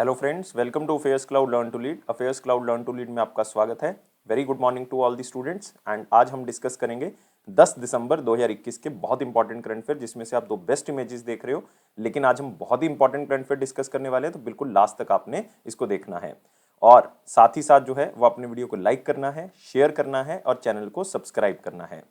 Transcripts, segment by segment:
Hello friends, welcome to Affairs Cloud learn to lead. Affairs Cloud learn to lead में आपका स्वागत है। Very good morning to all the students. And आज हम discuss करेंगे 10 दिसंबर 2021 के बहुत इंपॉर्टेंट करंट अफेयर, जिसमें से आप दो बेस्ट इमेजेस देख रहे हो। लेकिन आज हम बहुत ही इंपॉर्टेंट करंट अफेयर डिस्कस करने वाले हैं, तो बिल्कुल लास्ट तक आपने इसको देखना है। और साथ ही साथ जो है वो अपने वीडियो को लाइक करना है, शेयर करना है और चैनल को सब्सक्राइब करना है।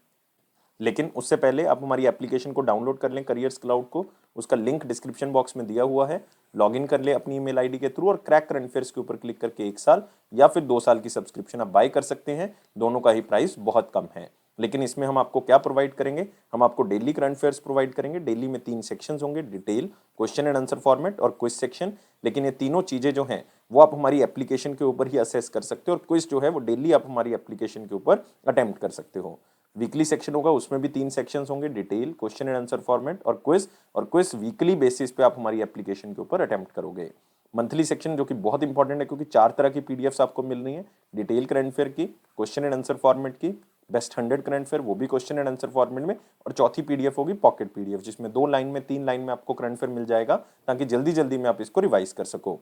लेकिन उससे पहले आप हमारी एप्लीकेशन को डाउनलोड कर लें, करियर्स क्लाउड को। उसका लिंक डिस्क्रिप्शन बॉक्स में दिया हुआ है। लॉगिन कर ले अपनी ईमेल आईडी के थ्रू और क्रैक करंट अफेयर्स के ऊपर क्लिक करके 1 साल या फिर 2 साल की सब्सक्रिप्शन आप बाय कर सकते हैं। दोनों का ही प्राइस बहुत कम है। लेकिन इसमें हम आपको क्या प्रोवाइड करेंगे? हम आपको डेली करंट अफेयर्स प्रोवाइड करेंगे। डेली में 3 सेक्शंस होंगे, detail, question and answer format और क्विज सेक्शन। लेकिन ये तीनों चीजें जो हैं वो आप हमारी एप्लीकेशन के ऊपर ही असेस कर सकते हो, और क्विज जो है वो डेली आप हमारी एप्लीकेशन के ऊपर अटेम्प्ट कर सकते हो। वीकली सेक्शन होगा, उसमें भी 3 सेक्शंस होंगे, detail, question and answer format और क्विज वीकली बेसिस पे आप हमारी एप्लीकेशन के ऊपर अटेम्प्ट करोगे। मंथली सेक्शन जो कि बहुत इंपॉर्टेंट है, क्योंकि 4 तरह की पीडीएफ्स आपको मिल रही है। डिटेल करंट अफेयर की, क्वेश्चन एंड आंसर फॉर्मेट की, बेस्ट 100 करंट अफेयर वो भी क्वेश्चन एंड आंसर फॉर्मेट में, और चौथी पीडीएफ होगी पॉकेट पीडीएफ, जिसमें 2 लाइन में 3 लाइन में आपको करंट अफेयर मिल जाएगा, ताकि जल्दी जल्दी में आप इसको रिवाइज कर सको।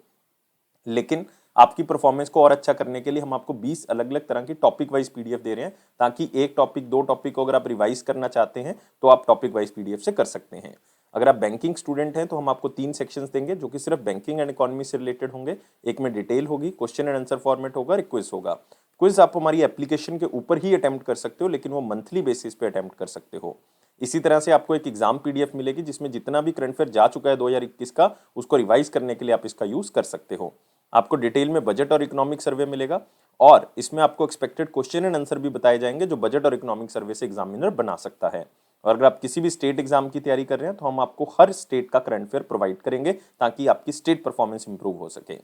लेकिन आपकी परफॉर्मेंस को और अच्छा करने के लिए हम आपको 20 अलग अलग तरह की टॉपिक वाइज पीडीएफ दे रहे हैं, ताकि एक टॉपिक 2 टॉपिक को अगर आप रिवाइज करना चाहते हैं तो आप टॉपिक वाइज पीडीएफ से कर सकते हैं। अगर आप बैंकिंग स्टूडेंट हैं तो हम आपको 3 सेक्शंस देंगे, जो कि सिर्फ बैंकिंग एंड इकोनॉमी से रिलेटेड होंगे। एक में डिटेल होगी, क्वेश्चन एंड आंसर फॉर्मेट होगा, क्विज होगा। क्विज आप हमारी एप्लीकेशन के ऊपर ही अटेम्प्ट कर सकते हो, लेकिन वो मंथली बेसिस पे अटेम्प्ट कर सकते हो। इसी तरह से आपको एक एग्जाम पीडीएफ मिलेगी, जिसमें जितना भी करंट अफेयर जा चुका है 2021 का, उसको रिवाइज करने के लिए आप इसका यूज कर सकते हो। आपको डिटेल में बजट और इकोनॉमिक सर्वे मिलेगा, और इसमें आपको एक्सपेक्टेड क्वेश्चन एंड आंसर भी बताए जाएंगे, जो बजट और इकोनॉमिक सर्वे से एग्जामिनर बना सकता है। और अगर आप किसी भी स्टेट एग्जाम की तैयारी कर रहे हैं तो हम आपको हर स्टेट का करंट अफेयर प्रोवाइड करेंगे, ताकि आपकी स्टेट परफॉर्मेंस इंप्रूव हो सके।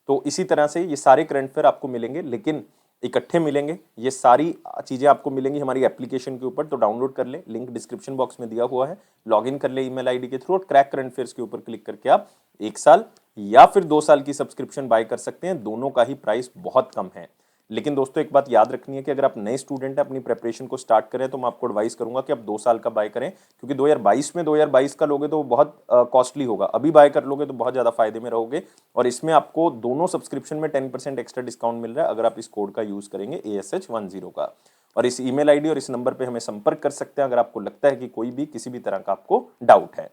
तो इसी तरह से ये सारे करंट अफेयर आपको मिलेंगे, लेकिन इकट्ठे मिलेंगे। ये सारी चीजें आपको मिलेंगी हमारी एप्लीकेशन के ऊपर, तो डाउनलोड कर ले, लिंक डिस्क्रिप्शन बॉक्स में दिया हुआ है। लॉगिन कर ले ईमेल आईडी के थ्रू, और क्रैक करंट अफेयर्स के ऊपर क्लिक करके आप 1 साल या फिर 2 साल की सब्सक्रिप्शन बाय कर सकते हैं। दोनों का ही प्राइस बहुत कम है। लेकिन दोस्तों एक बात याद रखनी है कि अगर आप नए स्टूडेंट हैं, अपनी प्रिपरेशन को स्टार्ट करें, तो मैं आपको एडवाइस करूंगा कि आप 2 साल का बाय करें, क्योंकि 2022 का लोगे तो बहुत कॉस्टली होगा। अभी बाय कर लोगे तो बहुत ज्यादा फायदे में रहोगे। और इसमें आपको दोनों सब्सक्रिप्शन में 10% एक्स्ट्रा डिस्काउंट मिल रहा है, अगर आप इस कोड का यूज करेंगे ASH10 का। और इस ईमेल आईडी और इस नंबर पे हमें संपर्क कर सकते हैं, अगर आपको लगता है कि कोई भी किसी भी तरह का आपको डाउट है।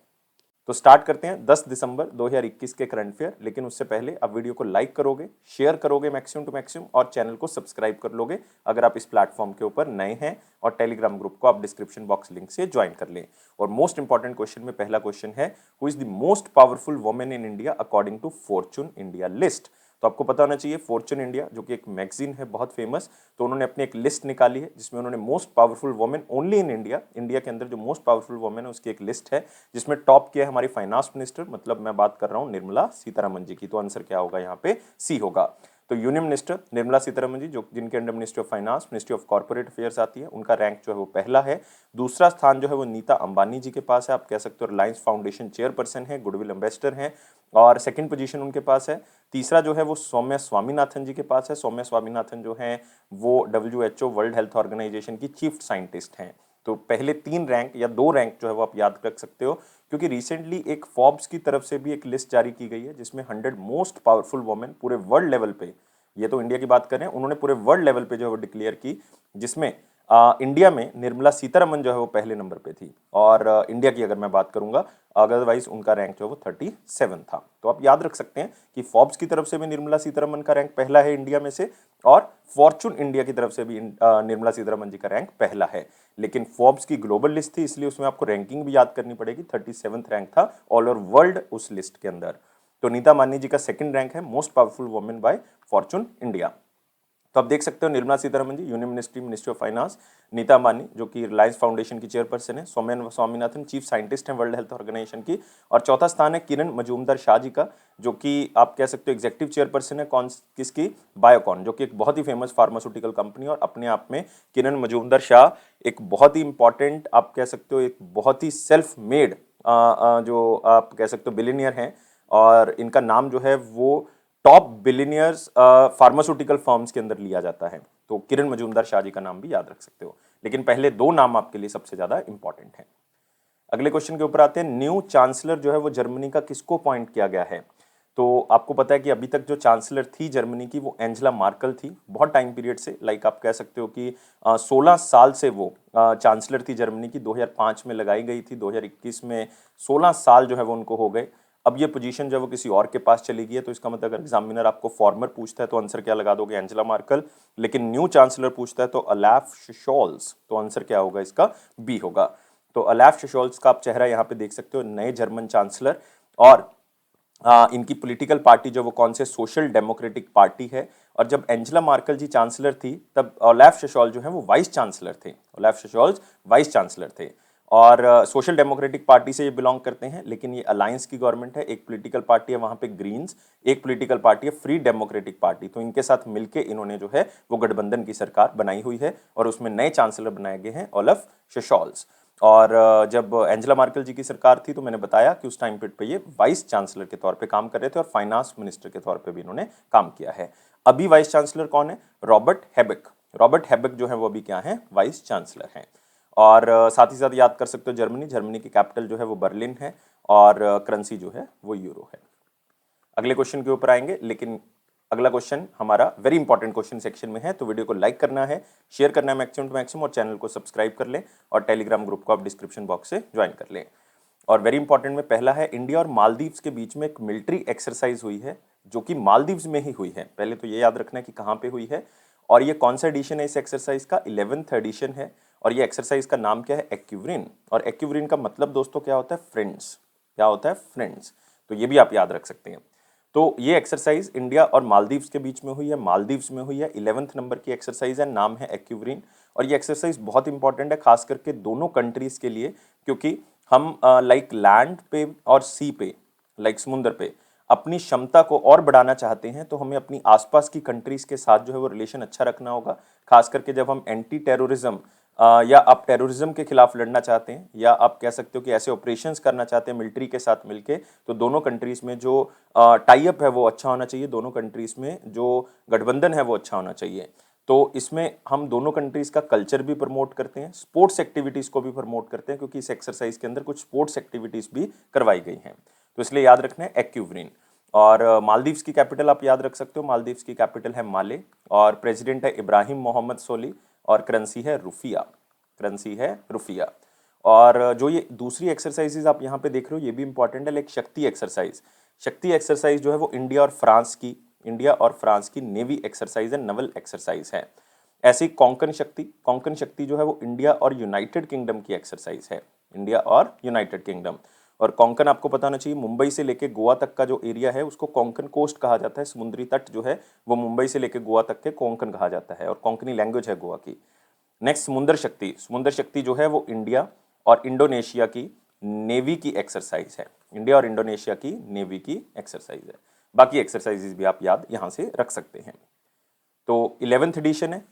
तो स्टार्ट करते हैं 10 दिसंबर 2021 के करंट अफेयर। लेकिन उससे पहले आप वीडियो को लाइक करोगे, शेयर करोगे मैक्सिमम टू मैक्सिमम, और चैनल को सब्सक्राइब कर लोगे अगर आप इस प्लेटफॉर्म के ऊपर नए हैं, और टेलीग्राम ग्रुप को आप डिस्क्रिप्शन बॉक्स लिंक से ज्वाइन कर लें। और मोस्ट इंपॉर्टेंट क्वेश्चन में पहला क्वेश्चन है, who is the most powerful women in India according to Fortune India list. तो आपको पता होना चाहिए, फॉर्च्यून इंडिया जो कि एक मैगजीन है बहुत फेमस, तो उन्होंने अपनी एक लिस्ट निकाली है, जिसमें उन्होंने most powerful women only in India, India के अंदर जो मोस्ट पावरफुल वुमेन है उसकी एक लिस्ट है, जिसमें टॉप किया है हमारी फाइनेंस मिनिस्टर, मतलब मैं बात कर रहा हूं निर्मला सीतारमण जी की। तो आंसर क्या होगा यहाँ पे? सी होगा। तो यूनियन मिनिस्टर निर्मला सीतारमण जी, जो जिनके under ministry of finance, ministry of corporate affairs आती है, उनका रैंक जो है वो पहला है। दूसरा स्थान जो है वो नीता अंबानी जी के पास है, आप कह सकते हो रिलायंस फाउंडेशन चेयरपर्सन है, गुडविल एम्बेसडर हैं, और सेकंड पोजीशन उनके पास है। तीसरा जो है वो सौम्या स्वामीनाथन जी के पास है। सौम्या स्वामीनाथन जो हैं वो WHO वर्ल्ड हेल्थ ऑर्गेनाइजेशन की चीफ साइंटिस्ट हैं। तो पहले 3 रैंक या 2 रैंक जो है वो आप याद रख सकते हो, क्योंकि रिसेंटली एक फोर्ब्स की तरफ से भी एक लिस्ट जारी की गई है, जिसमें 100 मोस्ट पावरफुल वुमेन पूरे वर्ल्ड लेवल पे, ये तो इंडिया की बात कर रहे हैं, उन्होंने पूरे वर्ल्ड लेवल पे जो है वो डिक्लेयर की, जिसमें इंडिया में निर्मला सीतारमण जो है वो पहले नंबर पे थी। और इंडिया की अगर मैं बात करूंगा, अदरवाइज उनका रैंक जो है वो 37 था। तो आप याद रख सकते हैं कि फोर्ब्स की तरफ से भी निर्मला सीतारमण का रैंक पहला है इंडिया में से, और फॉर्च्यून इंडिया की तरफ से भी निर्मला सीतारमण जी का रैंक पहला है। लेकिन फोर्ब्स की ग्लोबल लिस्ट थी, इसलिए उसमें आपको रैंकिंग भी याद करनी पड़ेगी। 37th रैंक था ऑल ओवर वर्ल्ड उस लिस्ट के अंदर। तो नीता अंबानी जी का सेकंड रैंक है most powerful women by Fortune India. तो आप देख सकते हो Nirmala Sitharaman ji union ministry of finance, Nita Ambani जो कि रिलायंस फाउंडेशन की चेयरपर्सन है, सौम्या स्वामीनाथन चीफ साइंटिस्ट हैं वर्ल्ड हेल्थ ऑर्गेनाइजेशन की, और चौथा स्थान है किरण मजूमदार शाह जी का, जो कि आप कह सकते हो एग्जीक्यूटिव चेयरपर्सन है कौन किसकी? बायोकॉन, जो कि एक बहुत ही फेमस फार्मास्यूटिकल कंपनी। और अपने आप में किरण मजूमदार शाह एक बहुत ही इंपॉर्टेंट, आप कह सकते हो एक बहुत ही सेल्फ मेड जो आप कह सकते हो बिलियनियर हैं, और इनका नाम जो है वो टॉप बिलियनियर्स फार्मास्यूटिकल फर्म्स के अंदर लिया जाता है। तो किरण मजूमदार शाह जी का नाम भी याद रख सकते हो, लेकिन पहले 2 नाम आपके लिए सबसे ज्यादा इंपॉर्टेंट है। अगले क्वेश्चन के ऊपर आते हैं, न्यू चांसलर जो है वो जर्मनी का किसको अपॉइंट किया गया है? तो आपको पता है कि अभी तक जो चांसलर थी जर्मनी की वो एंजेला मार्कल थी, बहुत टाइम पीरियड से, लाइक आप कह सकते हो कि 16 साल से वो चांसलर थी जर्मनी की। 2005 में लगाई गई थी, 2021 में 16 साल जो है वो उनको हो गए। अब ये पोजीशन जो है वो किसी और के पास चली गई है, तो इसका मतलब अगर एग्जामिनर आपको फॉर्मर पूछता है तो आंसर क्या लगा दोगे, एंजेला मार्कल। लेकिन न्यू चांसलर पूछता है तो ओलाफ शोल्ज, तो आंसर क्या होगा इसका, बी होगा। तो ओलाफ शोल्ज का आप चेहरा यहाँ पे देख सकते हो, नए जर्मन चांसलर। और इनकी पॉलिटिकल पार्टी जो वो कौन से, सोशल डेमोक्रेटिक पार्टी है। और जब एंजेला मार्कल जी चांसलर थी तब ओलाफ शोल्ज जो है वो वाइस चांसलर थे, ओलाफ शोल्ज वाइस चांसलर थे। और सोशल डेमोक्रेटिक पार्टी से ये बिलोंग करते हैं, लेकिन ये अलायंस की गवर्नमेंट है। एक पॉलिटिकल पार्टी है वहां पे ग्रीन्स, एक पॉलिटिकल पार्टी है फ्री डेमोक्रेटिक पार्टी। तो इनके साथ मिलके इन्होंने जो है वो गठबंधन की सरकार बनाई हुई है, और उसमें नए चांसलर बनाए गए हैं ओलाफ शोल्ज। और जब एंजेला मार्कल जी की सरकार थी तो मैंने बताया कि उस टाइम पे ये वाइस चांसलर के तौर पे काम कर रहे थे, और फाइनेंस मिनिस्टर के तौर पे भी इन्होंने काम किया है। अभी वाइस चांसलर कौन है, रॉबर्ट हैबेक। रॉबर्ट हैबेक जो है वो अभी क्या है, वाइस चांसलर हैं। और साथ ही साथ याद कर सकते हो जर्मनी, जर्मनी की कैपिटल जो है वो बर्लिन है, और करेंसी जो है वो यूरो है। अगले क्वेश्चन के ऊपर आएंगे, लेकिन अगला क्वेश्चन हमारा वेरी इंपॉर्टेंट क्वेश्चन सेक्शन में है, तो वीडियो को लाइक करना है, शेयर करना है मैक्सिमम टू मैक्सिमम, और चैनल को सब्सक्राइब कर लें, और टेलीग्राम ग्रुप को आप डिस्क्रिप्शन बॉक्स से ज्वाइन कर लें। और वेरी इंपॉर्टेंट में पहला है, इंडिया और मालदीव्स के बीच में एक मिलिट्री एक्सरसाइज हुई है, जो कि मालदीव्स में ही हुई है। पहले तो ये याद रखना है कि कहाँ पे हुई है, और ये कौन सा एडिशन है इस एक्सरसाइज का, 11th एडिशन है। और ये एक्सरसाइज का नाम क्या है, एक्यूवरिन। और एक्यूवरिन का मतलब दोस्तों क्या होता है, फ्रेंड्स। क्या होता है, फ्रेंड्स। तो ये भी आप याद रख सकते हैं। तो ये एक्सरसाइज इंडिया और मालदीव्स के बीच में हुई है, मालदीव्स में हुई है, 11th नंबर की एक्सरसाइज है, नाम है एक्यूवरिन। और ये एक्सरसाइज बहुत इंपॉर्टेंट है, खास करके दोनों कंट्रीज के लिए, क्योंकि हम लाइक लैंड पे और सी पे, लाइक समुद्र पे अपनी क्षमता को और बढ़ाना चाहते हैं, तो हमें अपनी आसपास की कंट्रीज के साथ जो है वो रिलेशन अच्छा रखना होगा। खास करके जब हम एंटी टेररिज्म या आप टेररिज्म के खिलाफ लड़ना चाहते हैं, या आप कह सकते हो कि ऐसे ऑपरेशंस करना चाहते हैं मिलिट्री के साथ मिलके, तो दोनों कंट्रीज में जो टाई अप है वो अच्छा होना चाहिए, दोनों कंट्रीज में जो गठबंधन है वो अच्छा होना चाहिए। तो इसमें हम दोनों कंट्रीज का कल्चर भी प्रमोट करते हैं, स्पोर्ट्स एक्टिविटीज को भी प्रमोट करते हैं, क्योंकि इस एक्सरसाइज के अंदर कुछ स्पोर्ट्स एक्टिविटीज भी करवाई गई हैं। तो इसलिए याद रखना है एक्यूवरिन। और मालदीव्स की कैपिटल आप याद रख सकते हो, मालदीव्स की कैपिटल है माले, और प्रेसिडेंट है इब्राहिम मोहम्मद सोली, और करेंसी है रुफिया, करेंसी है रुफिया। और जो ये दूसरी एक्सरसाइजेज आप यहाँ पे देख रहे हो ये भी इंपॉर्टेंट है, लाइक शक्ति एक्सरसाइज। शक्ति एक्सरसाइज जो है वो इंडिया और फ्रांस की नेवी एक्सरसाइज है, नवल एक्सरसाइज है। ऐसी कोंकण शक्ति जो है वो इंडिया और यूनाइटेड किंगडम की एक्सरसाइज है, इंडिया और यूनाइटेड किंगडम। और कोंकण आपको पता होना चाहिए, मुंबई से लेके गोवा तक का जो एरिया है उसको कोंकण कोस्ट कहा जाता है, समुद्री तट जो है वो मुंबई से लेके गोवा तक के कोंकण कहा जाता है, और कोंकणी लैंग्वेज है गोवा की। नेक्स्ट समुद्र शक्ति जो है वो इंडिया और इंडोनेशिया की नेवी की एक्सरसाइज है, इंडिया और इंडोनेशिया की नेवी की एक्सरसाइज है। बाकी एक्सरसाइजेज भी आप याद यहाँ से रख सकते हैं। तो 11th एडिशन है,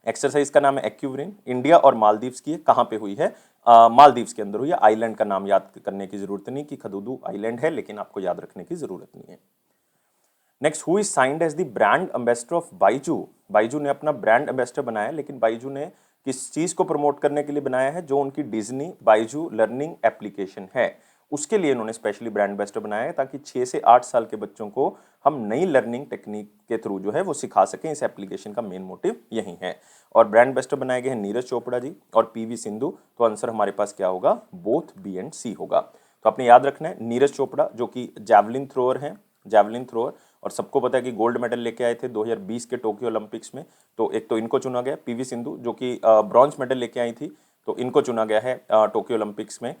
एक्सरसाइज का नाम है एक्यूवरिन, इंडिया और मालदीव्स की है। कहाँ पे हुई है, मालदीव्स के अंदर हुई है। आइलैंड का नाम याद करने की जरूरत नहीं कि खदुदू आइलैंड है, लेकिन आपको याद रखने की जरूरत नहीं है। Next, who is signed as the brand ambassador of Byju. Byju ने अपना ब्रांड एम्बेसडर बनाया, लेकिन बाइजू ने किस चीज को प्रमोट करने के लिए बनाया है, जो उनकी डिज्नी बाइजू लर्निंग एप्लीकेशन है उसके लिए इन्होंने स्पेशली ब्रांड एम्बेसडर बनाया है, ताकि 6 से 8 साल के बच्चों को हम नई लर्निंग टेक्निक के थ्रू जो है वो सिखा सकें। इस एप्लीकेशन का मेन मोटिव यही है। और ब्रांड एम्बेसडर बनाए गए हैं नीरज चोपड़ा जी और पीवी सिंधु। तो आंसर हमारे पास क्या होगा, बोथ बी एंड सी होगा। तो आपने याद रखना है, नीरज चोपड़ा जो कि जैवलिन थ्रोअर हैं, जैवलिन थ्रोअर, और सबको पता है कि गोल्ड मेडल लेके आए थे 2020 के टोक्यो ओलंपिक्स में। तो एक तो इनको चुना गया, पीवी सिंधु जो कि ब्रॉन्ज मेडल लेके आई थी, तो इनको चुना गया है टोक्यो ओलंपिक्स में।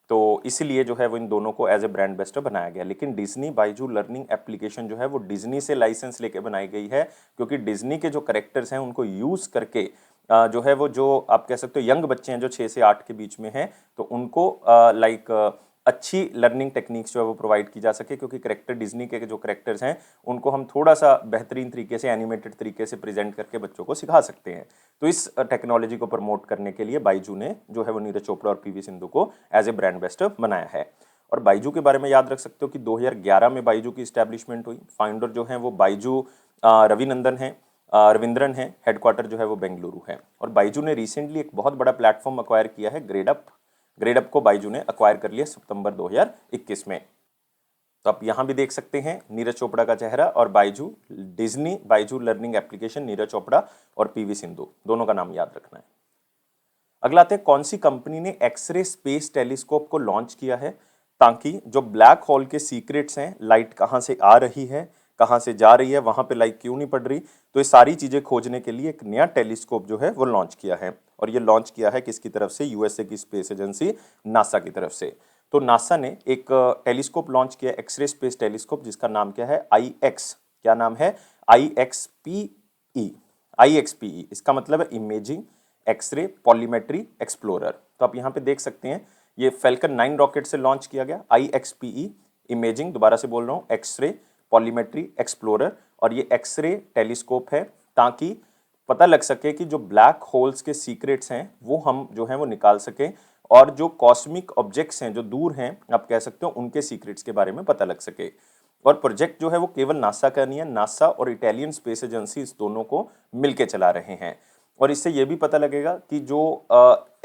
तो इसीलिए जो है वो इन दोनों को एज ए ब्रांड एम्बेसडर बनाया गया। लेकिन डिज्नी बाइजू लर्निंग एप्लीकेशन जो है वो डिज्नी से लाइसेंस लेके बनाई गई है, क्योंकि डिज्नी के जो करेक्टर्स हैं उनको यूज करके जो है वो, जो आप कह सकते हो यंग बच्चे हैं जो 6 से 8 के बीच में हैं, तो उनको लाइक अच्छी लर्निंग टेक्निक्स जो है वो प्रोवाइड की जा सके, क्योंकि करेक्टर डिज्नी के जो करेक्टर्स हैं उनको हम थोड़ा सा बेहतरीन तरीके से, एनिमेटेड तरीके से प्रेजेंट करके बच्चों को सिखा सकते हैं। तो इस टेक्नोलॉजी को प्रमोट करने के लिए बाइजू ने जो है वो नीरज चोपड़ा और पीवी सिंधु को एज ए ब्रांड एम्बेसडर बनाया है। और बाइजू के बारे में याद रख सकते हो कि 2011 में बाइजू की स्टैब्लिशमेंट हुई। फाउंडर जो है वो बाइजू रविनंदन है, रविंद्रन है, हेडक्वार्टर जो है वो बेंगलुरु है। और बाइजू ने रिसेंटली एक बहुत बड़ा प्लेटफॉर्म अक्वायर किया है, ग्रेडअप को बाइजू ने अक्वायर कर लिया सितंबर 2021 में। तो आप यहाँ भी देख सकते हैं नीरज चोपड़ा का चेहरा और Byju Disney Byju learning application Neeraj Chopra और पीवी सिंधु, दोनों का नाम याद रखना है। अगला आते हैं कौन सी कंपनी ने एक्सरे स्पेस टेलीस्कोप को लॉन्च किया है ताकि जो ब्लैक होल के सीक्रेट्स हैं, लाइट कहाँ से आ रही है, कहाँ से जा रही है, वहां पे लाइट क्यों नहीं पड़ रही, तो ये सारी चीजें खोजने के लिए एक नया टेलीस्कोप जो है वो लॉन्च किया है। और ये लॉन्च किया है किसकी तरफ से? यूएसए की स्पेस एजेंसी नासा की तरफ से। तो नासा ने एक टेलीस्कोप लॉन्च किया, एक्सरे स्पेस टेलीस्कोप, जिसका नाम क्या है? IX। क्या नाम है? IXPE। IXPE इसका मतलब है इमेजिंग एक्सरे पॉलीमेट्री एक्सप्लोरर। तो आप यहाँ पे देख सकते हैं ये फैल्कन 9 रॉकेट से लॉन्च किया गया IXPE इमेजिंग, दोबारा से बोल रहा हूँ, एक्सरे पॉलीमेट्री एक्सप्लोरर। और ये एक्सरे टेलीस्कोप है ताकि पता लग सके कि जो ब्लैक होल्स के सीक्रेट्स हैं वो हम जो हैं वो निकाल सकें, और जो कॉस्मिक ऑब्जेक्ट्स हैं जो दूर हैं, आप कह सकते हो, उनके सीक्रेट्स के बारे में पता लग सके। और प्रोजेक्ट जो है वो केवल नासा का नहीं है, नासा और इटालियन स्पेस एजेंसी इस दोनों को मिलके चला रहे हैं। और इससे ये भी पता लगेगा कि जो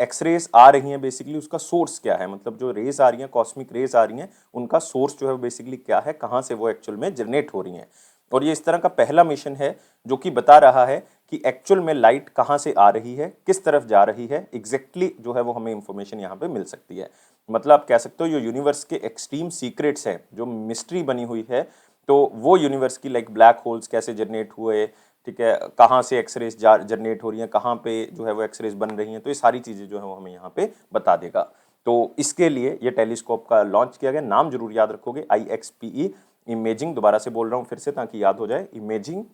एक्सरेज आ रही हैं बेसिकली उसका सोर्स क्या है, मतलब जो रेज आ रही हैं, कॉस्मिक रेज आ रही हैं, उनका सोर्स जो है बेसिकली क्या है, कहाँ से वो एक्चुअल में जनरेट हो रही हैं। और ये इस तरह का पहला मिशन है जो कि बता रहा है कि एक्चुअल में लाइट कहाँ से आ रही है, किस तरफ जा रही है, एग्जैक्टली जो है वो हमें इंफॉर्मेशन यहाँ पे मिल सकती है। मतलब आप कह सकते हो ये यूनिवर्स के एक्सट्रीम सीक्रेट्स हैं, जो मिस्ट्री बनी हुई है, तो वो यूनिवर्स की, लाइक ब्लैक होल्स कैसे जनरेट हुए, ठीक है, कहाँ से एक्सरेज जनरेट हो रही हैं, कहाँ पे जो है वो एक्सरेज बन रही हैं, तो ये सारी चीज़ें जो है वो हमें यहाँ पे बता देगा। तो इसके लिए ये टेलीस्कोप का लॉन्च किया गया, नाम जरूर याद रखोगे, IXPE इमेजिंग, दोबारा से बोल रहा हूँ फिर से ताकि याद हो जाए, इमेजिंग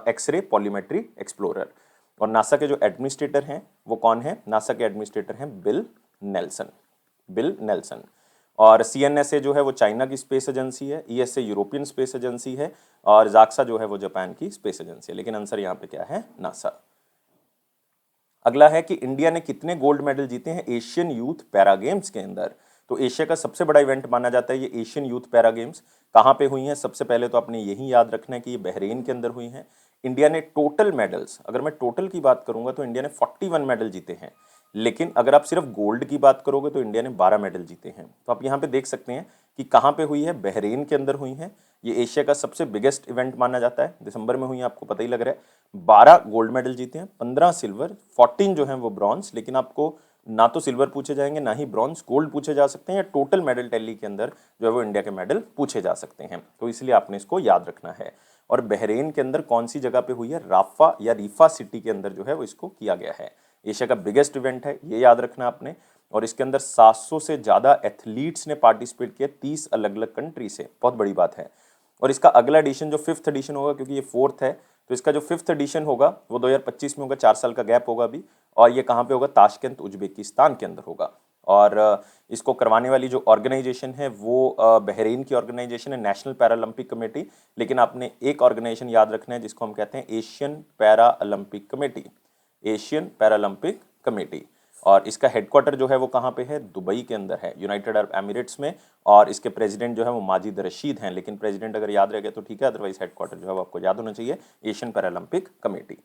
एक्सरे पॉलीमेट्री एक्सप्लोरर। और नासा के जो एडमिनिस्ट्रेटर हैं वो कौन है? नासा के एडमिनिस्ट्रेटर हैं बिल नेल्सन। Bill Nelson. और CNSA जो है वो चाइना की स्पेस एजेंसी है, ESA यूरोपियन स्पेस एजेंसी है, और जाक्सा जो है वो जापान की स्पेस एजेंसी है। लेकिन आंसर यहाँ पे क्या है? नासा। अगला है कि इंडिया ने कितने गोल्ड मेडल जीते हैं एशियन यूथ पैरा गेम्स के अंदर? तो एशिया का सबसे बड़ा इवेंट माना जाता है ये एशियन यूथ पैरा गेम्स। कहाँ पे हुई हैं? सबसे पहले तो आपने यही याद रखना है कि ये बहरीन के अंदर हुई हैं। इंडिया ने टोटल मेडल्स, अगर मैं टोटल की बात करूंगा तो इंडिया ने 41 मेडल जीते हैं। लेकिन अगर आप सिर्फ गोल्ड की बात करोगे तो इंडिया ने 12 मेडल जीते हैं। तो आप यहाँ पे देख सकते हैं कि कहाँ पे हुई है? बहरीन के अंदर हुई है। ये एशिया का सबसे बिगेस्ट इवेंट माना जाता है, दिसंबर में हुई है, आपको पता ही लग रहा है। 12 गोल्ड मेडल जीते हैं, 15 सिल्वर, 14 जो है वो ब्रॉन्ज। लेकिन आपको ना तो सिल्वर पूछे जाएंगे, ना ही ब्रॉन्ज, गोल्ड पूछे जा सकते हैं, या टोटल मेडल टैली के अंदर जो है वो इंडिया के मेडल पूछे जा सकते हैं। तो इसलिए आपने इसको याद रखना है। और बहरीन के अंदर कौन सी जगह पे हुई है? राफा या रीफा सिटी के अंदर जो है वो इसको किया गया है। एशिया का बिगेस्ट इवेंट है, ये याद रखना आपने। और इसके अंदर 700 से ज़्यादा एथलीट्स ने पार्टिसिपेट किया, 30 अलग अलग कंट्री से, बहुत बड़ी बात है। और इसका अगला एडिशन जो 5th एडिशन होगा, क्योंकि ये 4th है, तो इसका जो 5th एडिशन होगा वो 2025 में होगा, 4 साल का गैप होगा अभी। और ये कहाँ पे होगा? ताशकंद उज्बेकिस्तान के अंदर होगा। और इसको करवाने वाली जो ऑर्गेनाइजेशन है वो बहरीन की ऑर्गेनाइजेशन है, नेशनल पैरालंपिक कमेटी। लेकिन आपने एक ऑर्गेनाइजेशन याद रखना है जिसको हम कहते हैं Asian para Olympic committee. Asian Paralympic committee. और इसका हेडक्वार्टर जो है वो कहाँ पे है? दुबई के अंदर है, यूनाइटेड अरब एमिरेट्स में। और इसके प्रेसिडेंट जो है वो माजिद रशीद हैं, लेकिन प्रेसिडेंट अगर याद रह गया तो ठीक है, अदरवाइज हेडक्वार्टर जो है वो आपको याद होना चाहिए, एशियन पैरालंपिक कमेटी।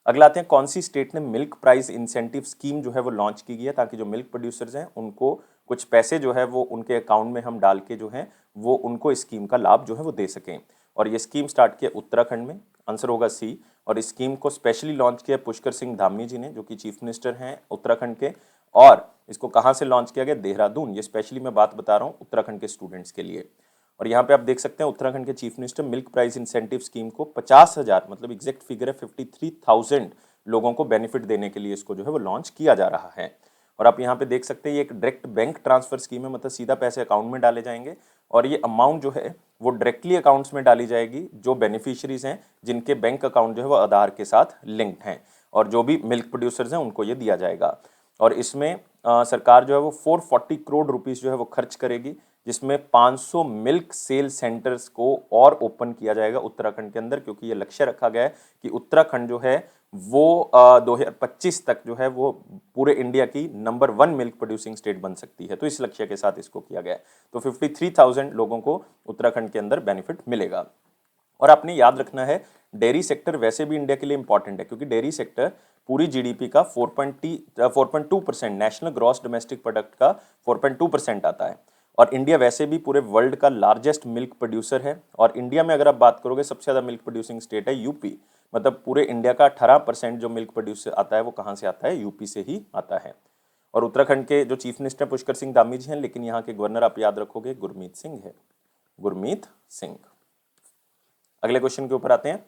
अगला आते हैं कौन सी स्टेट ने मिल्क प्राइस इंसेंटिव स्कीम जो है वो लॉन्च की गई है ताकि जो मिल्क प्रोड्यूसर्स हैं उनको कुछ पैसे जो है वो उनके अकाउंट में हम डाल के जो है वो उनको इस स्कीम का लाभ जो है वो दे सकें। और ये स्कीम स्टार्ट किया उत्तराखंड में, आंसर होगा सी। और इस स्कीम को स्पेशली लॉन्च किया पुष्कर सिंह धामी जी ने, जो कि चीफ मिनिस्टर हैं उत्तराखंड के। और इसको कहाँ से लॉन्च किया गया? देहरादून। ये स्पेशली मैं बात बता रहा हूँ उत्तराखंड के स्टूडेंट्स के लिए। और यहाँ पे आप देख सकते हैं उत्तराखंड के chief minister milk price incentive scheme को 50,000, मतलब एग्जैक्ट फिगर है 53,000 लोगों को बेनिफिट देने के लिए इसको जो है वो लॉन्च किया जा रहा है। और आप यहाँ पे देख सकते हैं ये एक डायरेक्ट बैंक ट्रांसफर स्कीम है, मतलब सीधा पैसे अकाउंट में डाले जाएंगे। और ये अमाउंट जो है वो डायरेक्टली अकाउंट्स में डाली जाएगी जो बेनिफिशियरीज हैं, जिनके बैंक अकाउंट जो है वो आधार के साथ लिंक्ड हैं। और जो भी मिल्क प्रोड्यूसर्स हैं उनको ये दिया जाएगा। और इसमें सरकार जो है वो 440 करोड़ रुपीस जो है वो खर्च करेगी, जिसमें 500 मिल्क सेल सेंटर्स को और ओपन किया जाएगा उत्तराखंड के अंदर, क्योंकि ये लक्ष्य रखा गया है कि उत्तराखंड जो है वो 2025 तक जो है वो पूरे इंडिया की नंबर 1 मिल्क प्रोड्यूसिंग स्टेट बन सकती है। तो इस लक्ष्य के साथ इसको किया गया है। तो 53,000 लोगों को उत्तराखंड के अंदर बेनिफिट मिलेगा। और आपने याद रखना है डेयरी सेक्टर वैसे भी इंडिया के लिए इंपॉर्टेंट है, क्योंकि डेयरी सेक्टर पूरी जीडीपी का 4.2% नेशनल ग्रॉस डोमेस्टिक प्रोडक्ट का 4.2% आता है। और इंडिया वैसे भी पूरे वर्ल्ड का लार्जेस्ट मिल्क प्रोड्यूसर है। और इंडिया में अगर आप बात करोगे सबसे ज़्यादा मिल्क प्रोड्यूसिंग स्टेट है यूपी। मतलब पूरे इंडिया का 18% जो मिल्क प्रोड्यूस आता है वो कहाँ से आता है, यूपी से ही आता है। और उत्तराखंड के जो चीफ मिनिस्टर पुष्कर सिंह धामी जी हैं, लेकिन यहाँ के गवर्नर आप याद रखोगे गुरमीत सिंह है, गुरमीत सिंह। अगले क्वेश्चन के ऊपर आते हैं।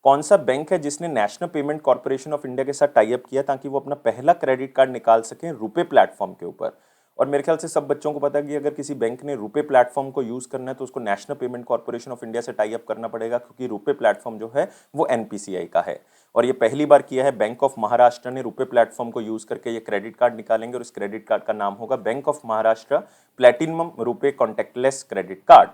कौन सा बैंक है जिसने national payment corporation of India के साथ टाई अप किया ताकि वो अपना पहला क्रेडिट कार्ड निकाल सकें रुपे प्लेटफॉर्म के ऊपर। और मेरे ख्याल से सब बच्चों को पता है कि अगर किसी बैंक ने रुपे प्लेटफॉर्म को यूज करना है तो उसको national payment corporation of India से टाई अप करना पड़ेगा, क्योंकि रुपे प्लेटफॉर्म जो है वो एनपीसीआई का है। और ये पहली बार किया है, बैंक ऑफ महाराष्ट्र ने रुपे प्लेटफॉर्म को यूज करके ये क्रेडिट कार्ड निकालेंगे और इस क्रेडिट कार्ड का नाम होगा bank of Maharashtra platinum RuPay contact lens credit card.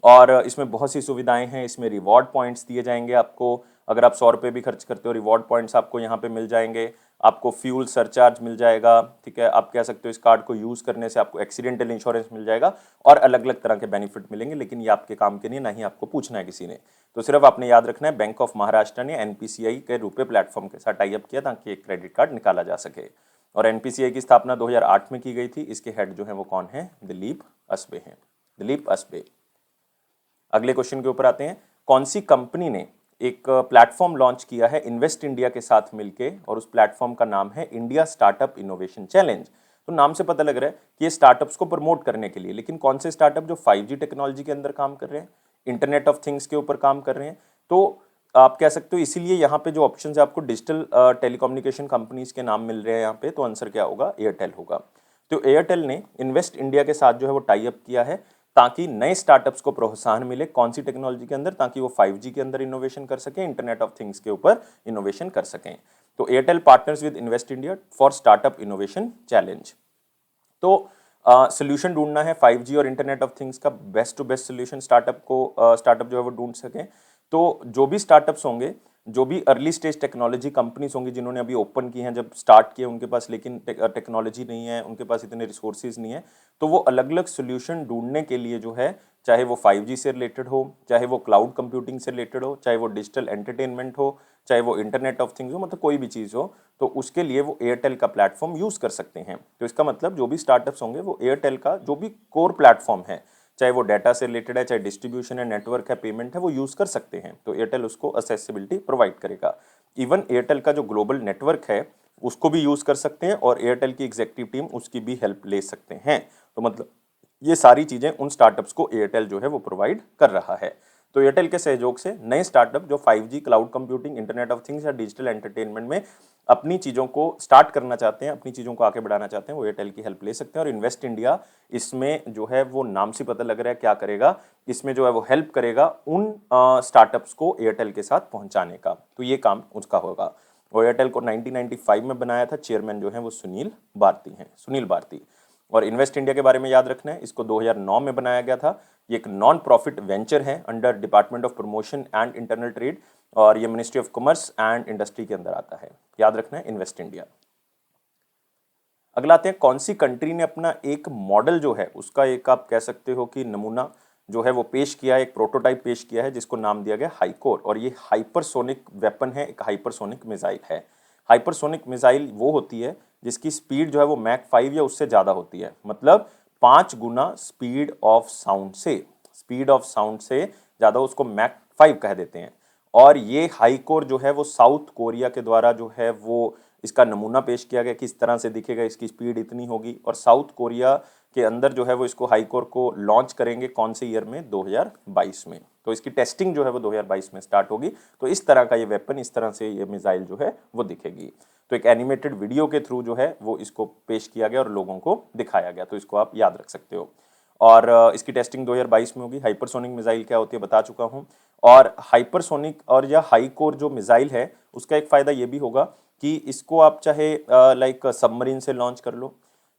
और इसमें बहुत सी सुविधाएं हैं, इसमें रिवॉर्ड पॉइंट्स दिए जाएंगे आपको। अगर आप 100 रुपये भी खर्च करते हो, रिवॉर्ड पॉइंट्स आपको यहाँ पे मिल जाएंगे। आपको फ्यूल सरचार्ज मिल जाएगा, ठीक है। आप कह सकते हो इस कार्ड को यूज़ करने से आपको एक्सीडेंटल इंश्योरेंस मिल जाएगा और अलग अलग तरह के बेनिफिट मिलेंगे, लेकिन ये आपके काम के लिए नहीं, आपको पूछना है किसी ने। तो सिर्फ आपने याद रखना है बैंक ऑफ महाराष्ट्र ने एनपीसीआई के रुपे प्लेटफॉर्म के साथ टाई अप किया ताकि एक क्रेडिट कार्ड निकाला जा सके। और एनपीसीआई की स्थापना 2008 में की गई थी। इसके हेड जो है वो कौन है, दिलीप असबे हैं, दिलीप असबे। अगले क्वेश्चन के ऊपर आते हैं। कौन सी कंपनी ने एक प्लेटफॉर्म लॉन्च किया है इन्वेस्ट इंडिया के साथ मिलके, और उस प्लेटफॉर्म का नाम है इंडिया स्टार्टअप इनोवेशन चैलेंज। तो नाम से पता लग रहा है कि ये स्टार्टअप्स को प्रमोट करने के लिए, लेकिन कौन से स्टार्टअप जो 5G टेक्नोलॉजी के अंदर काम कर रहे हैं, इंटरनेट ऑफ थिंग्स के ऊपर काम कर रहे हैं। तो आप कह सकते हो, इसीलिए यहाँ पे जो ऑप्शन है आपको डिजिटल टेलीकम्युनिकेशन कंपनीज के नाम मिल रहे हैं यहाँ पे। तो आंसर क्या होगा, एयरटेल होगा। तो एयरटेल ने इन्वेस्ट इंडिया के साथ जो है वो टाई अप किया है ताकि नए स्टार्टअप्स को प्रोत्साहन मिले। कौन सी टेक्नोलॉजी के अंदर, ताकि वो 5G के अंदर इनोवेशन कर सकें, इंटरनेट ऑफ थिंग्स के ऊपर इनोवेशन कर सकें। तो Airtel partners with invest India for startup innovation challenge. तो सोल्यूशन ढूंढना है 5G और इंटरनेट ऑफ थिंग्स का best to best solution startup जो है वो ढूंढ सकें। तो जो भी स्टार्टअप्स होंगे, जो भी अर्ली स्टेज टेक्नोलॉजी कंपनीज होंगी जिन्होंने अभी ओपन की हैं, जब स्टार्ट किए उनके पास लेकिन टेक्नोलॉजी नहीं है, उनके पास इतने रिसोर्सेज नहीं है, तो वो अलग अलग सोल्यूशन ढूंढने के लिए जो है, चाहे वो 5G से रिलेटेड हो, चाहे वो क्लाउड कंप्यूटिंग से रिलेटेड हो, चाहे वो डिजिटल एंटरटेनमेंट हो, चाहे वो इंटरनेट ऑफ थिंग्स हो, मतलब कोई भी चीज़ हो, तो उसके लिए वो एयरटेल का प्लेटफॉर्म यूज़ कर सकते हैं। तो इसका मतलब जो भी स्टार्टअप्स होंगे वो एयरटेल का जो भी कोर प्लेटफॉर्म है, चाहे वो डाटा से रिलेटेड है, चाहे डिस्ट्रीब्यूशन है, नेटवर्क है, पेमेंट है, वो यूज़ कर सकते हैं। तो एयरटेल उसको असेसिबिलिटी प्रोवाइड करेगा। इवन एयरटेल का जो ग्लोबल नेटवर्क है उसको भी यूज़ कर सकते हैं और एयरटेल की एग्जीक्यूटिव टीम उसकी भी हेल्प ले सकते हैं। तो मतलब ये सारी चीज़ें उन स्टार्टअप्स को एयरटेल जो है वो प्रोवाइड कर रहा है। तो एयरटेल के सहयोग से नए स्टार्टअप जो 5G, cloud computing, internet of things या डिजिटल एंटरटेनमेंट में अपनी चीज़ों को स्टार्ट करना चाहते हैं, अपनी चीज़ों को आगे बढ़ाना चाहते हैं, वो एयरटेल की हेल्प ले सकते हैं। और इन्वेस्ट इंडिया इसमें जो है वो नाम से पता लग रहा है क्या करेगा, इसमें जो है वो हेल्प करेगा उन स्टार्टअप्स को एयरटेल के साथ पहुंचाने का। तो ये काम उसका होगा। और एयरटेल को 1995 में बनाया था, चेयरमैन जो है वो सुनील भारती हैं, सुनील भारती। और इन्वेस्ट इंडिया के बारे में याद रखना है, इसको 2009 में बनाया गया था। ये एक नॉन प्रॉफिट वेंचर है under department of promotion and internal trade, और ये ministry of commerce and industry के अंदर आता है। याद रखना है इन्वेस्ट इंडिया। अगला आते हैं, कौन सी कंट्री ने अपना एक मॉडल जो है उसका एक आप कह सकते हो कि नमूना जो है वो पेश किया है, एक प्रोटोटाइप पेश किया है जिसको नाम दिया गया हाइकोर। और ये हाइपरसोनिक वेपन है, एक हाइपरसोनिक मिसाइल है। हाइपरसोनिक मिसाइल वो होती है जिसकी स्पीड जो है वो मैक 5 या उससे ज़्यादा होती है, मतलब 5 गुना स्पीड ऑफ साउंड से ज़्यादा, उसको मैक 5 कह देते हैं। और ये हाईकोर जो है वो साउथ कोरिया के द्वारा जो है वो इसका नमूना पेश किया गया, किस तरह से दिखेगा, इसकी स्पीड इतनी होगी। और साउथ कोरिया के अंदर जो है वो इसको हाईकोर को लॉन्च करेंगे कौन से ईयर में, 2022 में। तो इसकी टेस्टिंग जो है वो 2022 में स्टार्ट होगी। तो इस तरह का ये वेपन, इस तरह से ये मिसाइल जो है वो दिखेगी। तो एक एनिमेटेड वीडियो के थ्रू जो है वो इसको पेश किया गया और लोगों को दिखाया गया। तो इसको आप याद रख सकते हो। और इसकी टेस्टिंग 2022 में होगी। हाइपरसोनिक मिसाइल क्या होती है बता चुका हूँ। और हाइपरसोनिक और या हाई कोर जो मिसाइल है उसका एक फ़ायदा ये भी होगा कि इसको आप चाहे लाइक सबमरीन से लॉन्च कर लो,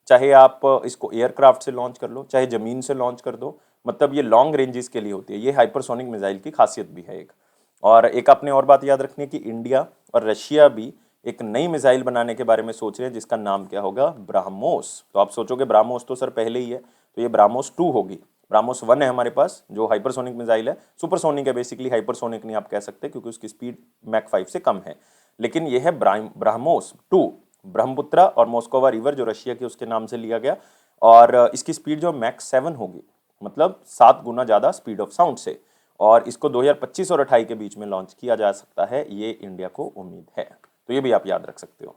चाहे आप इसको एयरक्राफ्ट से लॉन्च कर लो, चाहे ज़मीन से लॉन्च कर दो, मतलब ये लॉन्ग रेंजेस के लिए होती है। ये हाइपरसोनिक मिसाइल की खासियत भी है एक। और एक आपने और बात याद रखनी है कि इंडिया और रशिया भी एक नई मिसाइल बनाने के बारे में सोच रहे हैं जिसका नाम क्या होगा, ब्राह्मोस। तो आप सोचोगे ब्राह्मोस तो सर पहले ही है, तो ये ब्राह्मोस 2 होगी। ब्राह्मोस 1 है हमारे पास जो हाइपरसोनिक मिसाइल है, सुपरसोनिक है बेसिकली, हाइपरसोनिक नहीं आप कह सकते क्योंकि उसकी स्पीड मैक 5 से कम है। लेकिन यह है ब्राह्मोस 2, ब्रह्मपुत्रा और मोस्कोवा रिवर जो रशिया के उसके नाम से लिया गया। और इसकी स्पीड जो मैक्स 7 होगी, मतलब 7 गुना ज़्यादा स्पीड ऑफ साउंड से, और इसको 2025 और 28 के बीच में लॉन्च किया जा सकता है, ये इंडिया को उम्मीद है। तो ये भी आप याद रख सकते हो।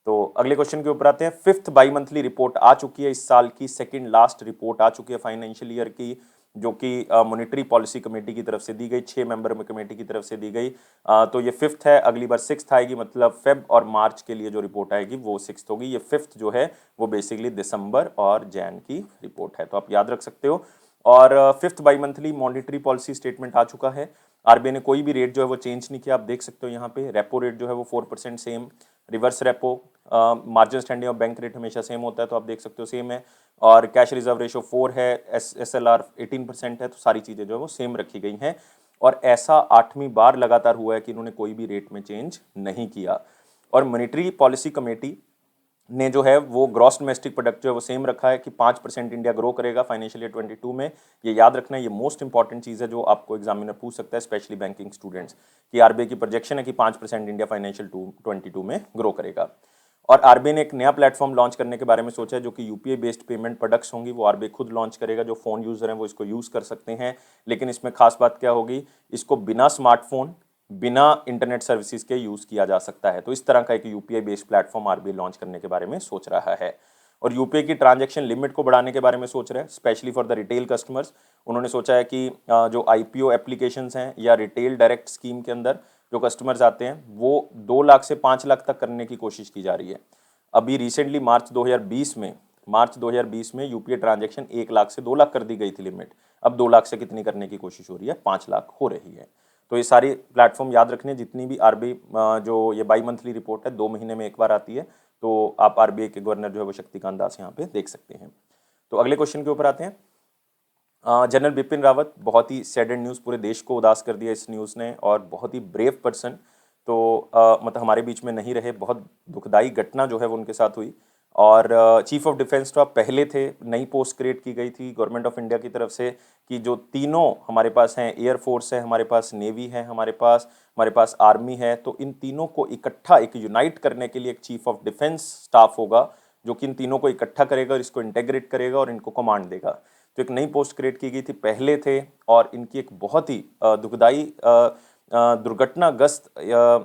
तो अगले क्वेश्चन के ऊपर आते हैं। 5th बाई मंथली रिपोर्ट आ चुकी है, इस साल की सेकंड लास्ट रिपोर्ट आ चुकी है फाइनेंशियल ईयर की, जो कि मॉनेटरी पॉलिसी कमेटी की तरफ से दी गई, 6 मेंबर कमेटी की तरफ से दी गई। तो ये 5th है, अगली बार 6th आएगी, मतलब फेब और मार्च के लिए जो रिपोर्ट आएगी वो 6th होगी। ये 5th जो है वो बेसिकली दिसंबर और जैन की रिपोर्ट है, तो आप याद रख सकते हो। और 5th bimonthly monetary policy statement आ चुका है। आरबीआई ने कोई भी रेट जो है वो चेंज नहीं किया, आप देख सकते हो यहाँ पे। रेपो रेट जो है वो 4% same, reverse repo, margin standing of bank rate हमेशा सेम होता है, तो आप देख सकते हो सेम है। और कैश रिजर्व रेशो 4 है, SLR 18% है, तो सारी चीज़ें जो है वो सेम रखी गई हैं। और ऐसा 8वीं बार लगातार हुआ है कि इन्होंने कोई भी रेट में चेंज नहीं किया। और मॉनेटरी पॉलिसी कमेटी ने जो है वो ग्रॉस डोमेस्टिक प्रोडक्ट जो है वो सेम रखा है कि 5% इंडिया ग्रो करेगा फाइनेंशियल ईयर 22 में। ये याद रखना है, ये मोस्ट इंपॉर्टेंट चीज़ है जो आपको एग्जामिनर पूछ सकता है, स्पेशली बैंकिंग स्टूडेंट्स, कि आरबीआई की प्रोजेक्शन है कि 5% इंडिया फाइनेंशियल 22 में ग्रो करेगा। और आरबीआई ने एक नया प्लेटफॉर्म लॉन्च करने के बारे में सोचा है, जो कि यूपीआई बेस्ड पेमेंट प्रोडक्ट्स होंगी, वो आरबीआई खुद लॉन्च करेगा। जो फोन यूजर हैं वो इसको यूज कर सकते हैं, लेकिन इसमें खास बात क्या होगी, इसको बिना स्मार्टफोन, बिना इंटरनेट सर्विसेज के यूज किया जा सकता है। तो इस तरह का एक UPI based platform RBI launch करने के बारे में सोच रहा है। और यूपीआई की ट्रांजैक्शन लिमिट को बढ़ाने के बारे में सोच रहे हैं, specially for the retail customers. उन्होंने सोचा है कि जो आईपीओ एप्लीकेशंस हैं या रिटेल डायरेक्ट स्कीम के अंदर जो कस्टमर्स आते हैं वो 2 लाख से 5 लाख तक करने की कोशिश की जा रही है। अभी रिसेंटली मार्च 2020 में यूपीआई ट्रांजैक्शन 1 लाख से 2 लाख कर दी गई थी लिमिट। अब 2 लाख से कितनी करने की कोशिश हो रही है, 5 लाख हो रही है। तो ये सारी प्लेटफॉर्म याद रखने, जितनी भी आरबीआई जो ये बाई मंथली रिपोर्ट है 2 महीने में एक बार आती है, तो आप आरबीआई के गवर्नर जो है वो शक्तिकांत दास यहाँ पे देख सकते हैं। तो अगले क्वेश्चन के ऊपर आते हैं। जनरल बिपिन रावत, बहुत ही सैडेड न्यूज़, पूरे देश को उदास कर दिया इस न्यूज़ ने, और बहुत ही ब्रेव पर्सन, तो मतलब हमारे बीच में नहीं रहे, बहुत दुखदाई घटना जो है वो उनके साथ हुई। और चीफ ऑफ डिफेंस स्टाफ पहले थे, नई पोस्ट क्रिएट की गई थी गवर्नमेंट ऑफ इंडिया की तरफ से, कि जो तीनों हमारे पास हैं, एयरफोर्स है हमारे पास, नेवी है हमारे पास आर्मी है, तो इन तीनों को इकट्ठा एक यूनाइट करने के लिए एक चीफ ऑफ डिफेंस स्टाफ होगा, जो कि इन तीनों को इकट्ठा करेगा और इसको इंटेग्रेट करेगा और इनको कमांड देगा। तो एक नई पोस्ट क्रिएट की गई थी, पहले थे, और इनकी एक बहुत ही दुखदाई दुर्घटनाग्रस्त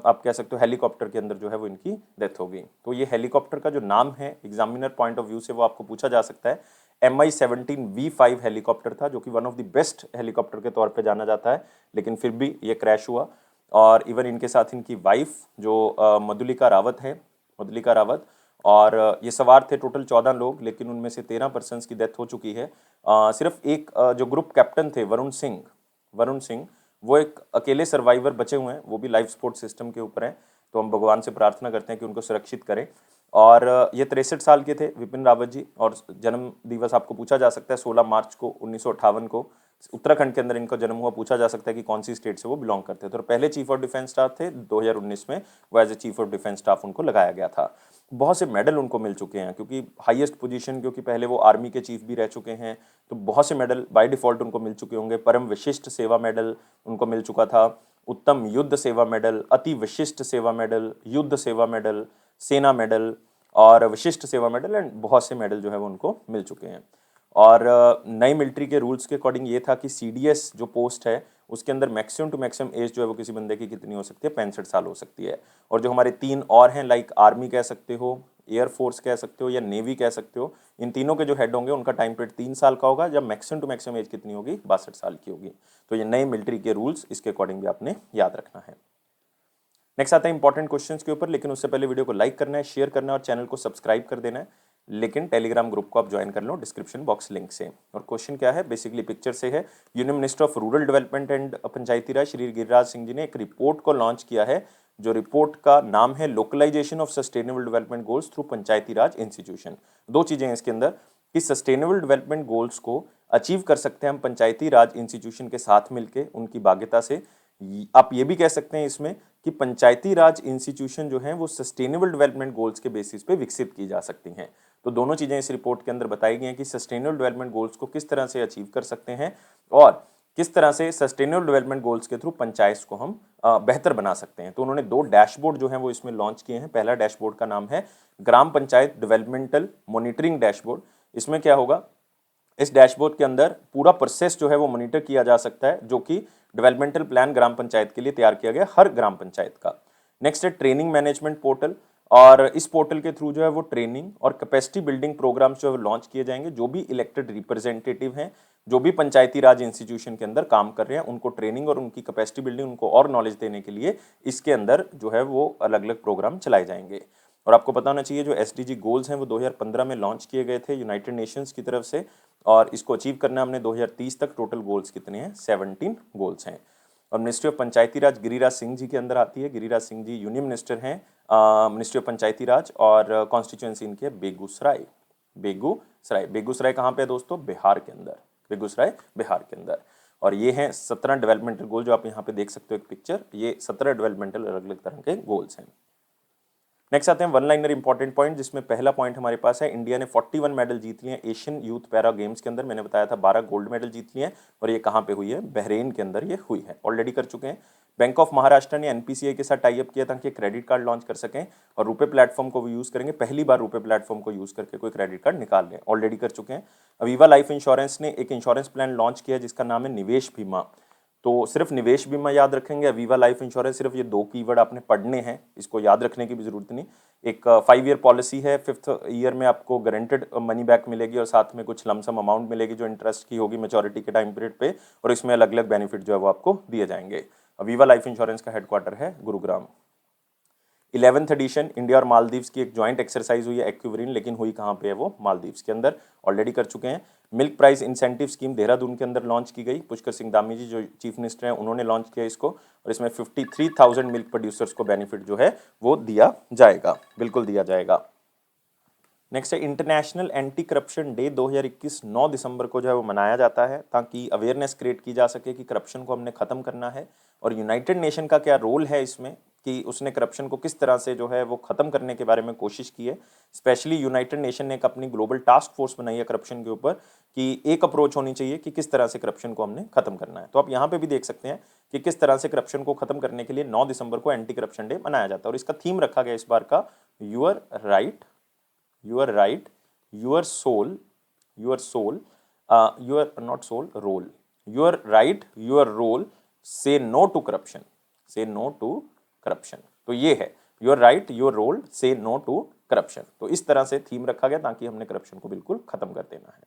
आप कह सकते हो हेलीकॉप्टर के अंदर जो है वो इनकी डेथ हो गई। तो ये हेलीकॉप्टर का जो नाम है एग्जामिनर पॉइंट ऑफ व्यू से वो आपको पूछा जा सकता है, MI-17V5 हेलीकॉप्टर था, जो कि one of the best helicopter के तौर पे जाना जाता है, लेकिन फिर भी ये क्रैश हुआ। और इवन इनके साथ इनकी वाइफ जो मधुलिका रावत है, मधुलिका रावत, और ये सवार थे टोटल 14 लोग, लेकिन उनमें से 13 पर्सन्स की डेथ हो चुकी है। सिर्फ एक जो ग्रुप कैप्टन थे वरुण सिंह, वो एक अकेले सर्वाइवर बचे हुए हैं, वो भी लाइफ सपोर्ट सिस्टम के ऊपर हैं। तो हम भगवान से प्रार्थना करते हैं कि उनको सुरक्षित करें। और ये 63 साल के थे विपिन रावत जी, और जन्म दिवस आपको पूछा जा सकता है 16 मार्च को 1958 को उत्तराखंड के अंदर इनका जन्म हुआ। पूछा जा सकता है कि कौन सी स्टेट से वो बिलोंग करते थे। तो पहले चीफ ऑफ डिफेंस स्टाफ थे, 2019 में वो as a chief of defence staff उनको लगाया गया था। बहुत से मेडल उनको मिल चुके हैं, क्योंकि हाईएस्ट पोजीशन, क्योंकि पहले वो आर्मी के चीफ भी रह चुके हैं, तो बहुत से मेडल बाय डिफॉल्ट उनको मिल चुके होंगे। परम विशिष्ट सेवा मेडल उनको मिल चुका था, उत्तम युद्ध सेवा मेडल, अति विशिष्ट सेवा मेडल, युद्ध सेवा मेडल, सेना मेडल और विशिष्ट सेवा मेडल, एंड बहुत से मेडल जो है वो उनको मिल चुके हैं। और नई मिलिट्री के रूल्स के अकॉर्डिंग ये था कि सीडीएस जो पोस्ट है उसके अंदर मैक्सिमम टू मैक्सिमम एज जो है वो किसी बंदे की कितनी हो सकती है, 65 साल हो सकती है। और जो हमारे 3 और हैं, लाइक आर्मी कह सकते हो, एयरफोर्स कह सकते हो या नेवी कह सकते हो, इन तीनों के जो हेड होंगे उनका टाइम पीरियड 3 साल का होगा, जब मैक्सिमम टू मैक्सिमम एज कितनी होगी, 62 साल की होगी। तो ये नए मिलिट्री के रूल्स, इसके अकॉर्डिंग भी आपने याद रखना है। नेक्स्ट आता है इंपॉर्टेंट क्वेश्चंस के ऊपर, लेकिन उससे पहले वीडियो को लाइक करना है, शेयर करना है और चैनल को सब्सक्राइब कर देना है। लेकिन टेलीग्राम ग्रुप को आप ज्वाइन कर लो डिस्क्रिप्शन बॉक्स लिंक से। और क्वेश्चन क्या है, बेसिकली पिक्चर से है। Union minister of rural development and Panchayati Raj Shri Giriraj Singh ji ने एक रिपोर्ट को लॉन्च किया है, जो रिपोर्ट का नाम है localization of sustainable development goals through Panchayati Raj institution. 2 चीजें हैं इसके अंदर, कि सस्टेनेबल डेवलपमेंट गोल्स को अचीव कर सकते हैं हम पंचायती राज इंस्टीट्यूशन के साथ मिलकर, उनकी भाग्यता से। आप ये भी कह सकते हैं इसमें कि पंचायती राज इंस्टीट्यूशन जो है वो सस्टेनेबल डेवलपमेंट गोल्स के बेसिस पे विकसित की जा सकती हैं। तो दोनों चीजें इस रिपोर्ट के अंदर बताई गई हैं कि सस्टेनेबल डेवलपमेंट गोल्स को किस तरह से अचीव कर सकते हैं और किस तरह से सस्टेनेबल डेवलपमेंट गोल्स के थ्रू पंचायत को हम बेहतर बना सकते हैं। तो उन्होंने 2 डैशबोर्ड जो हैं वो इसमें लॉन्च किए हैं। पहला डैशबोर्ड का नाम है ग्राम पंचायत डेवलपमेंटल मॉनिटरिंग डैशबोर्ड। इसमें क्या होगा, इस डैशबोर्ड के अंदर पूरा प्रोसेस जो है वो मॉनिटर किया जा सकता है, जो कि डेवलपमेंटल प्लान ग्राम पंचायत के लिए तैयार किया गया, हर ग्राम पंचायत का। नेक्स्ट है ट्रेनिंग मैनेजमेंट पोर्टल, और इस पोर्टल के थ्रू जो है वो ट्रेनिंग और कैपेसिटी बिल्डिंग प्रोग्राम्स जो है लॉन्च किए जाएंगे। जो भी इलेक्टेड रिप्रेजेंटेटिव हैं, जो भी पंचायती राज इंस्टीट्यूशन के अंदर काम कर रहे हैं, उनको ट्रेनिंग और उनकी कैपेसिटी बिल्डिंग, उनको और नॉलेज देने के लिए इसके अंदर जो है वो अलग अलग प्रोग्राम चलाए जाएंगे। और आपको पता होना चाहिए जो एसडीजी गोल्स हैं वो 2015 में लॉन्च किए गए थे यूनाइटेड नेशंस की तरफ से, और इसको अचीव करना हमने 2030 तक। टोटल गोल्स कितने हैं? 17 गोल्स हैं। और मिनिस्ट्री ऑफ पंचायती राज गिरिराज सिंह जी के अंदर आती है। गिरिराज सिंह जी यूनियन मिनिस्टर हैं मिनिस्ट्री ऑफ पंचायती राज, और कॉन्स्टिट्यूएंसी इनकी है बेगूसराय। बेगूसराय, बेगूसराय कहाँ पे है दोस्तों? बिहार के अंदर, बेगूसराय बिहार के अंदर। और ये हैं 17 डेवलपमेंटल गोल, जो आप यहाँ पे देख सकते हो एक पिक्चर, ये 17 डेवलपमेंटल अलग अलग तरह के गोल्स हैं। नेक्स्ट आते हैं वन लाइनर इंपॉर्टेंट पॉइंट, जिसमें पहला पॉइंट हमारे पास है इंडिया ने 41 मेडल जीत लिए एशियन यूथ पैरा गेम्स के अंदर। मैंने बताया था 12 गोल्ड मेडल जीत लिए हैं, और ये कहाँ पे हुई है? बहरेन के अंदर ये हुई है, ऑलरेडी कर चुके हैं। बैंक ऑफ महाराष्ट्र ने एनपीसीआई के साथ टाई अप किया ताकि क्रेडिट कार्ड लॉन्च कर सकें, और रुपए प्लेटफॉर्म को भी यूज करेंगे। पहली बार रुपए प्लेटफॉर्म को यूज करके कोई क्रेडिट कार्ड निकाल लें, ऑलरेडी कर चुके हैं। अवीवा लाइफ इंश्योरेंस ने एक इंश्योरेंस प्लान लॉन्च किया जिसका नाम है निवेश बीमा। तो सिर्फ निवेश बीमा याद रखेंगे, अवीवा लाइफ इंश्योरेंस, सिर्फ ये 2 कीवर्ड आपने पढ़ने हैं, इसको याद रखने की भी जरूरत नहीं। एक 5 ईयर पॉलिसी है, 5th ईयर में आपको गारंटेड मनी बैक मिलेगी, और साथ में कुछ लमसम अमाउंट मिलेगी जो इंटरेस्ट की होगी मैच्योरिटी के टाइम पीरियड पे, और इसमें अलग अलग बेनिफिट जो है वो आपको दिए जाएंगे। अवीवा लाइफ इंश्योरेंस का हेडक्वार्टर है गुरुग्राम। 11th एडिशन इंडिया और मालदीव्स की एक ज्वाइंट एक्सरसाइज हुई है एक्विवरीन, लेकिन हुई कहाँ पे है? वो मालदीव्स के अंदर, ऑलरेडी कर चुके हैं। Milk price incentive scheme Dehradun के अंदर लॉन्च की गई। पुष्कर सिंह धामी जी जो चीफ मिनिस्टर हैं उन्होंने लॉन्च किया इसको, और इसमें 53,000 मिल्क प्रोड्यूसर्स को बेनिफिट जो है वो दिया जाएगा, बिल्कुल दिया जाएगा। नेक्स्ट है इंटरनेशनल एंटी करप्शन डे 2021, 9 दिसंबर को जो है वो मनाया जाता है, ताकि अवेयरनेस क्रिएट की जा सके कि करप्शन को हमने खत्म करना है, और यूनाइटेड नेशन का क्या रोल है इसमें, कि उसने करप्शन को किस तरह से जो है वो खत्म करने के बारे में कोशिश की है। स्पेशली यूनाइटेड नेशन ने एक अपनी ग्लोबल टास्क फोर्स बनाई है करप्शन के ऊपर, कि एक अप्रोच होनी चाहिए कि किस तरह से करप्शन को हमने खत्म करना है। तो आप यहाँ पे भी देख सकते हैं कि किस तरह से करप्शन को खत्म करने के लिए 9 दिसंबर को एंटी करप्शन डे मनाया जाता है, और इसका थीम रखा गया इस बार का you're right, your right, your soul, your soul, your not soul, role, your right, your role, say no to corruption, say no to corruption। तो ये है your right, your role, say no to corruption। तो इस तरह से theme रखा गया ताकि हमने करप्शन को बिल्कुल खत्म कर देना है।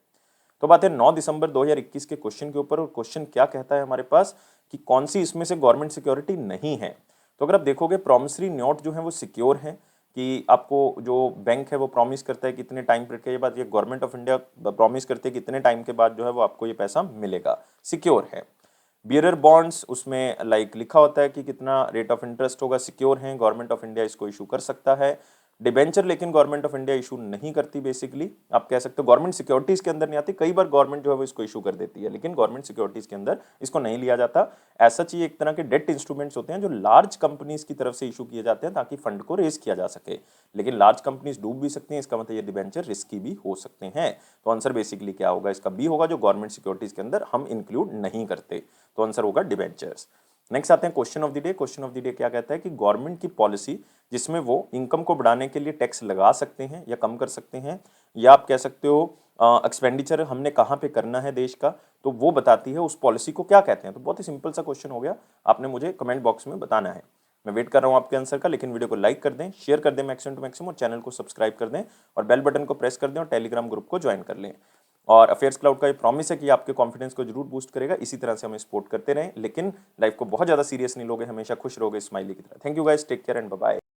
तो बात है 9 दिसंबर 2021 के क्वेश्चन के ऊपर, और क्वेश्चन क्या कहता है हमारे पास कि कौन सी इसमें से गवर्नमेंट सिक्योरिटी नहीं है। तो अगर आप देखोगे प्रॉमिसरी नोट जो है वो सिक्योर है, कि आपको जो बैंक है वो प्रॉमिस करता है कितने टाइम पीरियड के बाद, ये गवर्नमेंट ऑफ इंडिया प्रॉमिस करते हैं कितने टाइम के बाद जो है वो आपको ये पैसा मिलेगा, सिक्योर है। बियरर बॉन्ड्स, उसमें लाइक लिखा होता है कि कितना रेट ऑफ इंटरेस्ट होगा, सिक्योर है, गवर्नमेंट ऑफ इंडिया इसको इशू कर सकता है। डिबेंचर लेकिन गवर्नमेंट ऑफ इंडिया इशू नहीं करती, बेसिकली आप कह सकते हो गवर्नमेंट सिक्योरिटीज के अंदर नहीं आती। कई बार गवर्नमेंट जो है वो इसको इशू कर देती है, लेकिन गवर्नमेंट सिक्योरिटीज के अंदर इसको नहीं लिया जाता। ऐसा चाहिए एक तरह के डेट इंस्ट्रूमेंट्स होते हैं जो लार्ज कंपनीज की तरफ से इशू किए जाते हैं ताकि फंड को रेज किया जा सके, लेकिन लार्ज कंपनीज डूब भी सकती हैं, इसका मतलब ये डिबेंचर रिस्की भी हो सकते हैं। तो आंसर बेसिकली क्या होगा? इसका बी होगा, जो गवर्नमेंट सिक्योरिटीज के अंदर हम इंक्लूड नहीं करते, तो आंसर होगा डिबेंचर्स। नेक्स्ट आते हैं question of the day. Question of the day क्या कहता है कि गवर्नमेंट की पॉलिसी जिसमें वो इनकम को बढ़ाने के लिए टैक्स लगा सकते हैं या कम कर सकते हैं, या आप कह सकते हो एक्सपेंडिचर हमने कहाँ पे करना है देश का, तो वो बताती है, उस पॉलिसी को क्या कहते हैं। तो बहुत ही सिंपल सा क्वेश्चन हो गया, आपने मुझे कमेंट बॉक्स में बताना है। मैं वेट कर रहा हूँ आपके आंसर का, लेकिन वीडियो को लाइक कर दें, शेयर कर दें मैक्सिमम टू मैक्सिमम, और चैनल को सब्सक्राइब कर दें, और बेल बटन को प्रेस कर दें, और टेलीग्राम ग्रुप को ज्वाइन कर लें। और अफेयर्स क्लाउड का ये प्रॉमिस है कि आपके कॉन्फिडेंस को जरूर बूस्ट करेगा, इसी तरह से हमें सपोर्ट करते रहें, लेकिन लाइफ को बहुत ज़्यादा सीरियस नहीं लोगे, हमेशा खुश रहोगे स्माइली की तरह। Thank you guys, take care and bye bye.